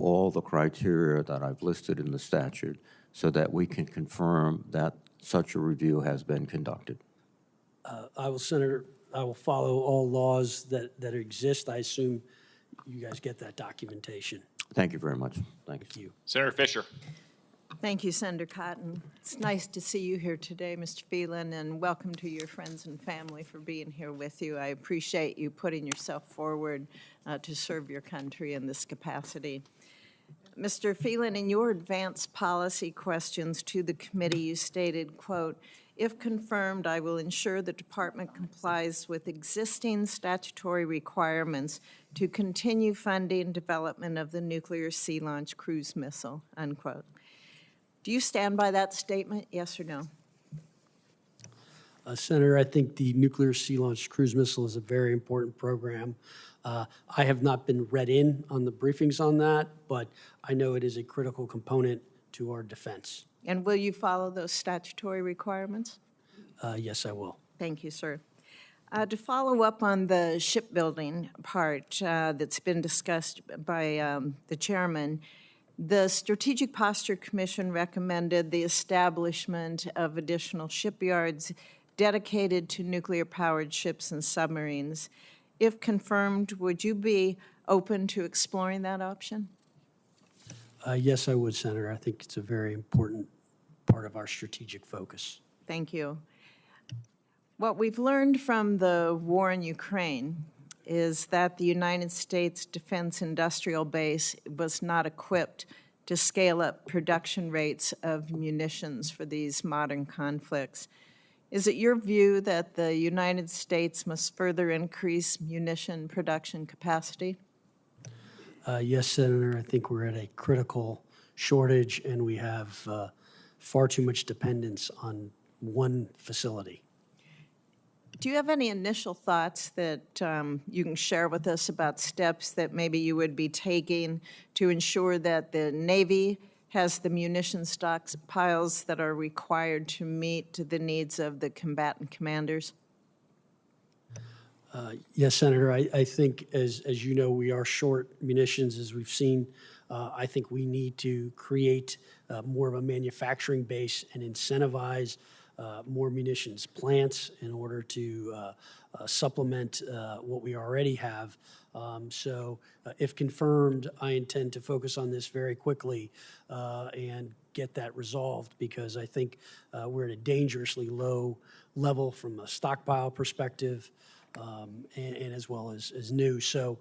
all the criteria that I've listed in the statute so that we can confirm that such a review has been conducted. Senator, I will follow all laws that exist. I assume you guys get that documentation. Thank you very much. Thank you. Senator Fischer. Thank you, Senator Cotton. It's nice to see you here today, Mr. Phelan, and welcome to your friends and family for being here with you. I appreciate you putting yourself forward to serve your country in this capacity. Mr. Phelan, in your advanced policy questions to the committee, you stated, quote, "If confirmed, I will ensure the department complies with existing statutory requirements to continue funding development of the nuclear sea-launched cruise missile," unquote. Do you stand by that statement, yes or no? Senator, I think the nuclear sea-launched cruise missile is a very important program. I have not been read in on the briefings on that, but I know it is a critical component to our defense. And will you follow those statutory requirements? Yes, I will. Thank you, sir. To follow up on the shipbuilding part that's been discussed by the chairman, the Strategic Posture Commission recommended the establishment of additional shipyards dedicated to nuclear-powered ships and submarines. If confirmed, would you be open to exploring that option? Yes, I would, Senator. I think it's a very important part of our strategic focus. Thank you. What we've learned from the war in Ukraine is that the United States Defense Industrial Base was not equipped to scale up production rates of munitions for these modern conflicts. Is it your view that the United States must further increase munition production capacity? Yes, Senator. I think we're at a critical shortage, and we have far too much dependence on one facility. Do you have any initial thoughts that you can share with us about steps that maybe you would be taking to ensure that the Navy has the munition stockpiles that are required to meet the needs of the combatant commanders? Yes, Senator. I think, as you know, we are short munitions, as we've seen. I think we need to create more of a manufacturing base and incentivize more munitions plants in order to supplement what we already have. If confirmed, I intend to focus on this very quickly and get that resolved, because I think we're at a dangerously low level from a stockpile perspective and as well as new. So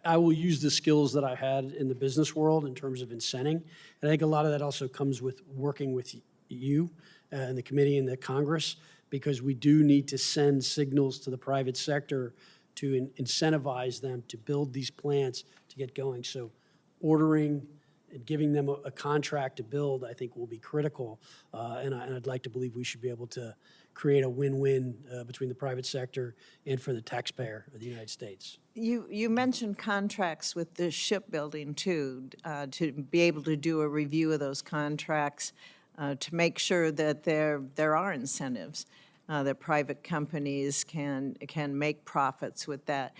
I will use the skills that I had in the business world in terms of incenting. And I think a lot of that also comes with working with you and the committee and the Congress, because we do need to send signals to the private sector to incentivize them to build these plants to get going. So ordering and giving them a contract to build, I think, will be critical. And I'd like to believe we should be able to create a win-win between the private sector and for the taxpayer of the United States. You mentioned contracts with the shipbuilding, too, to be able to do a review of those contracts to make sure that there are incentives, that private companies can make profits with that.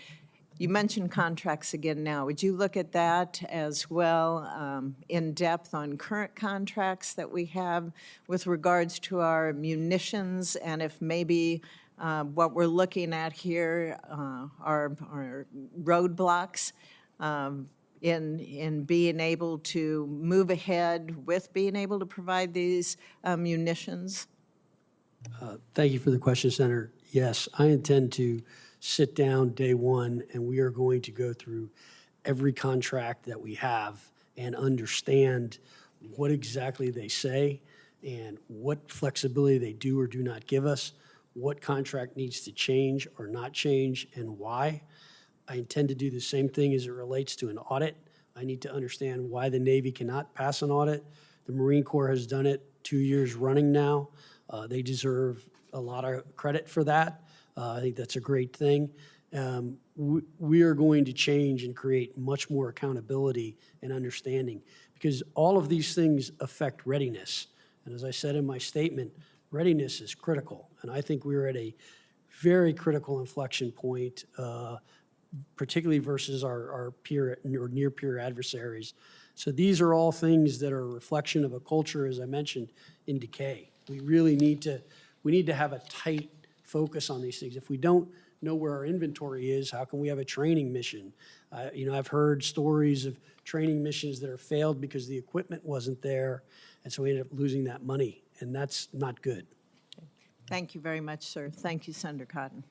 You mentioned contracts again now. Would you look at that as well in depth on current contracts that we have with regards to our munitions, and if maybe what we're looking at here are roadblocks in being able to move ahead with being able to provide these munitions? Thank you for the question, Senator. Yes, I intend to sit down day one, and we are going to go through every contract that we have and understand what exactly they say and what flexibility they do or do not give us, what contract needs to change or not change, and why. I intend to do the same thing as it relates to an audit. I need to understand why the Navy cannot pass an audit. The Marine Corps has done it 2 years running now. They deserve a lot of credit for that. I think that's a great thing. We are going to change and create much more accountability and understanding, because all of these things affect readiness. And as I said in my statement, readiness is critical. And I think we're at a very critical inflection point particularly versus our peer or near peer adversaries. So these are all things that are a reflection of a culture, as I mentioned, in decay. We really need to have a tight focus on these things. If we don't know where our inventory is, how can we have a training mission? I've heard stories of training missions that are failed because the equipment wasn't there, and so we ended up losing that money, and that's not good. Thank you very much, sir. Thank you, Senator Cotton.